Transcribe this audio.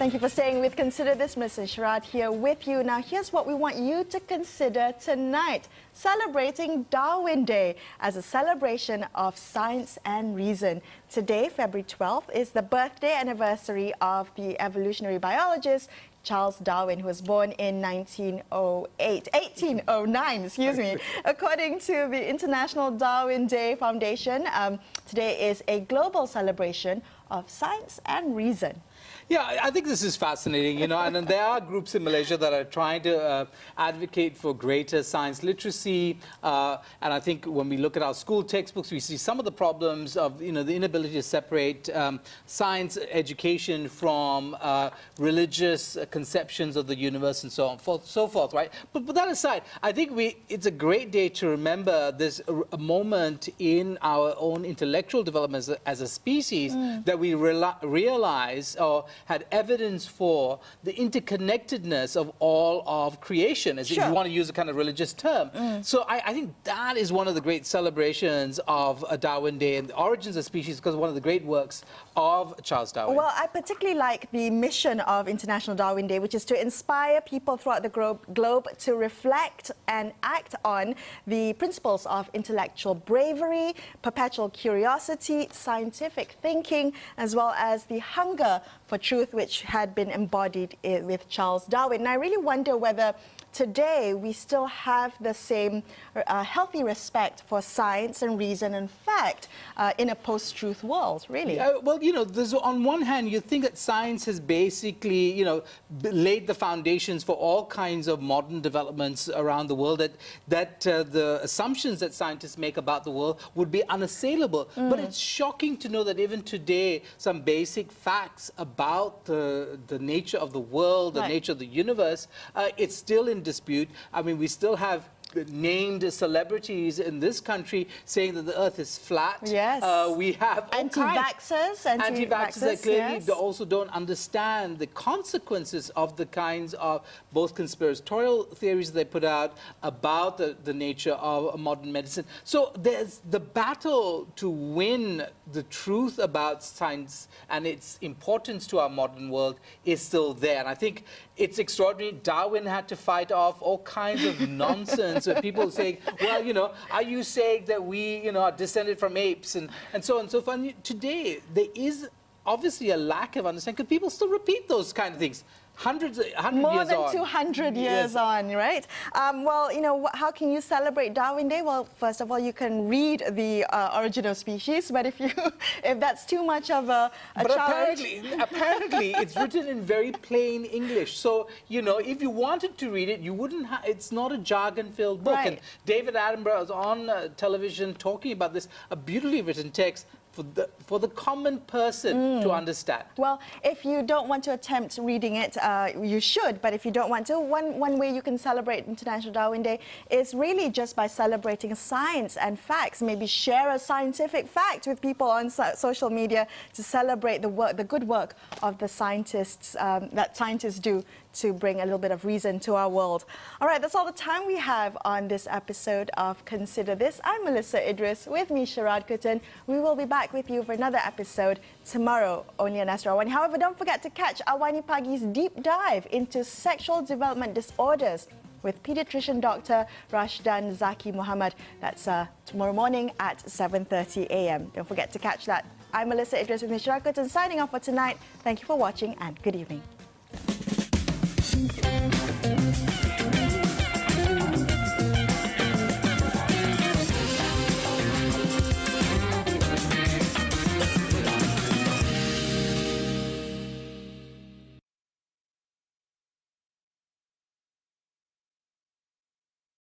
Thank you for staying with Consider This. Melisa and Sharaad here with you. Now, here's what we want you to consider tonight. Celebrating Darwin Day as a celebration of science and reason. Today, February 12th, is the birthday anniversary of the evolutionary biologist Charles Darwin, who was born in 1809, excuse me. According to the International Darwin Day Foundation, today is a global celebration of science and reason. Yeah, I think this is fascinating, you know, and there are groups in Malaysia that are trying to advocate for greater science literacy. And I think when we look at our school textbooks, we see some of the problems of, you know, the inability to separate science education from religious conceptions of the universe and so on, so forth, right? But that aside, I think it's a great day to remember this a moment in our own intellectual development as a species that we realize or had evidence for the interconnectedness of all of creation, as if you want to use a kind of religious term. So I think that is one of the great celebrations of Darwin Day and the origins of species, because of one of the great works of Charles Darwin. Well, I particularly like the mission of International Darwin Day, which is to inspire people throughout the globe to reflect and act on the principles of intellectual bravery, perpetual curiosity, scientific thinking, as well as the hunger for truth, which had been embodied with Charles Darwin. And I really wonder whether today we still have the same healthy respect for science and reason and fact in a post-truth world, really. Well, you know, on one hand, you think that science has basically, you know, laid the foundations for all kinds of modern developments around the world, that the assumptions that scientists make about the world would be unassailable. But it's shocking to know that even today, some basic facts about the nature of the world, the nature of the universe, it's still in dispute. I mean, we still have named celebrities in this country saying that the Earth is flat. Yes. We have anti-vaxxers that clearly also don't understand the consequences of the kinds of both conspiratorial theories they put out about the nature of modern medicine. So there's the battle to win the truth about science and its importance to our modern world is still there. And I think it's extraordinary. Darwin had to fight off all kinds of nonsense where people saying, well, you know, are you saying that we, you know, are descended from apes and so on and so forth. And today, there is obviously a lack of understanding because people still repeat those kind of things. More than 200 years on, right? Well, you know, how can you celebrate Darwin Day? Well, first of all, you can read the Origin of Species, but if that's too much of a challenge... apparently, it's written in very plain English. So, you know, if you wanted to read it, you wouldn't have... It's not a jargon-filled book. And David Attenborough was on television talking about this, a beautifully written text for the common person to understand. Well, if you don't want to attempt reading it, you should, but if you don't want to, one way you can celebrate International Darwin Day is really just by celebrating science and facts. Maybe share a scientific fact with people on social media to celebrate the good work of the scientists, that scientists do to bring a little bit of reason to our world. All right, that's all the time we have on this episode of Consider This. I'm Melisa Idris, with me Sharaad Kuttan. We will be back with you for another episode tomorrow, only on Astro AWANI. However, don't forget to catch AWANI Pagi's deep dive into sexual development disorders with pediatrician Dr. Rashdan Zaki Muhammad. That's tomorrow morning at 7:30 a.m. Don't forget to catch that. I'm Melisa Idris with Sharaad Kuttan, signing off for tonight. Thank you for watching and good evening.